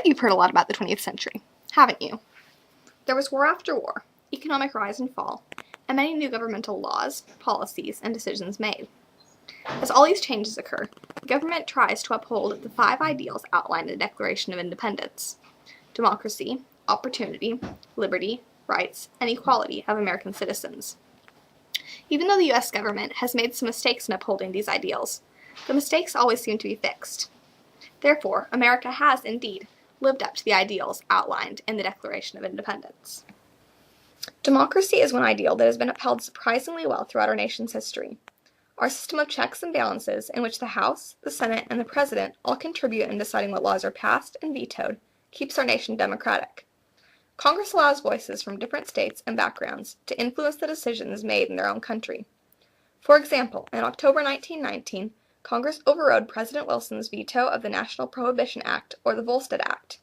bet you've heard a lot about the 20th century, haven't you? There was war after war, economic rise and fall, and many new governmental laws, policies, and decisions made. As all these changes occur, the government tries to uphold the 5 ideals outlined in the Declaration of Independence: democracy, opportunity, liberty, rights, and equality of American citizens. Even though the U.S. government has made some mistakes in upholding these ideals, the mistakes always seem to be fixed. Therefore, America has, indeed, lived up to the ideals outlined in the Declaration of Independence. Democracy is one ideal that has been upheld surprisingly well throughout our nation's history. Our system of checks and balances, in which the House, the Senate, and the President all contribute in deciding what laws are passed and vetoed, keeps our nation democratic. Congress allows voices from different states and backgrounds to influence the decisions made in their own country. For example, in October 1919, Congress overrode President Wilson's veto of the National Prohibition Act, or the Volstead Act.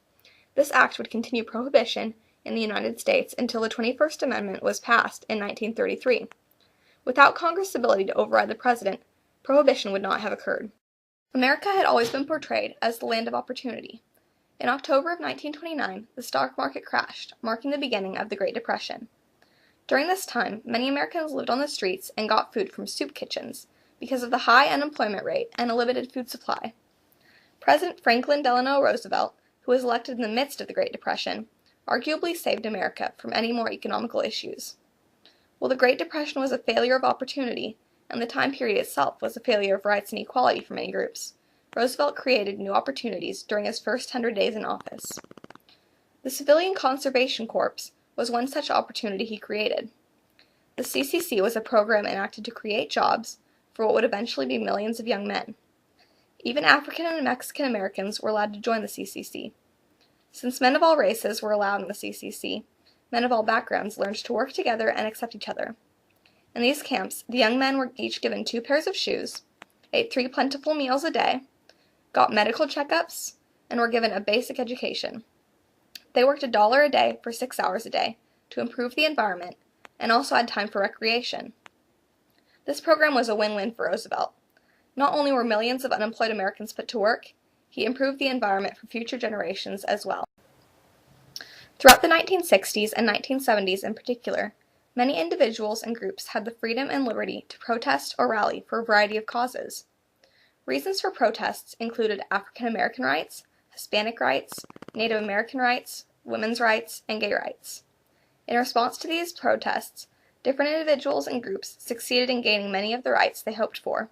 This act would continue prohibition in the United States until the 21st Amendment was passed in 1933. Without Congress' ability to override the president, prohibition would not have occurred. America had always been portrayed as the land of opportunity. In October of 1929, the stock market crashed, marking the beginning of the Great Depression. During this time, many Americans lived on the streets and got food from soup kitchens because of the high unemployment rate and a limited food supply. President Franklin Delano Roosevelt, who was elected in the midst of the Great Depression, arguably saved America from any more economical issues. While the Great Depression was a failure of opportunity, and the time period itself was a failure of rights and equality for many groups, Roosevelt created new opportunities during his first 100 days in office. The Civilian Conservation Corps was one such opportunity he created. The CCC was a program enacted to create jobs for what would eventually be millions of young men. Even African and Mexican Americans were allowed to join the CCC. Since men of all races were allowed in the CCC, men of all backgrounds learned to work together and accept each other. In these camps, the young men were each given 2 pairs of shoes, ate 3 plentiful meals a day, got medical checkups, and were given a basic education. They worked $1 a day for 6 hours a day to improve the environment and also had time for recreation. This program was a win-win for Roosevelt. Not only were millions of unemployed Americans put to work, he improved the environment for future generations as well. Throughout the 1960s and 1970s in particular, many individuals and groups had the freedom and liberty to protest or rally for a variety of causes. Reasons for protests included African American rights, Hispanic rights, Native American rights, women's rights, and gay rights. In response to these protests, different individuals and groups succeeded in gaining many of the rights they hoped for.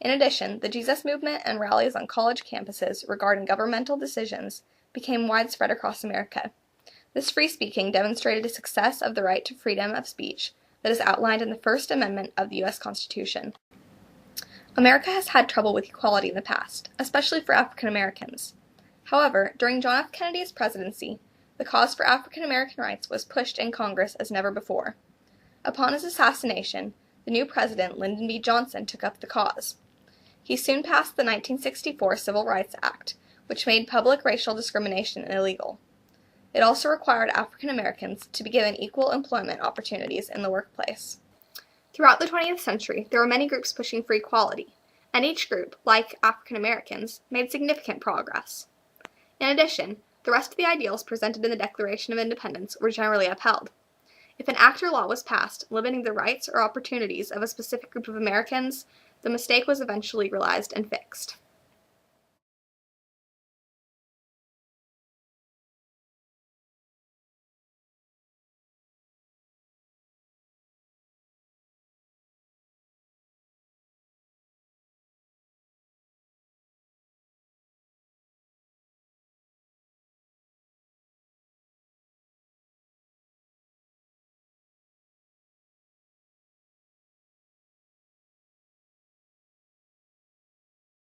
In addition, the Jesus movement and rallies on college campuses regarding governmental decisions became widespread across America. This free speaking demonstrated the success of the right to freedom of speech that is outlined in the First Amendment of the U.S. Constitution. America has had trouble with equality in the past, especially for African Americans. However, during John F. Kennedy's presidency, the cause for African American rights was pushed in Congress as never before. Upon his assassination, the new president, Lyndon B. Johnson, took up the cause. He soon passed the 1964 Civil Rights Act, which made public racial discrimination illegal. It also required African Americans to be given equal employment opportunities in the workplace. Throughout the 20th century, there were many groups pushing for equality, and each group, like African Americans, made significant progress. In addition, the rest of the ideals presented in the Declaration of Independence were generally upheld. If an act or law was passed limiting the rights or opportunities of a specific group of Americans, the mistake was eventually realized and fixed.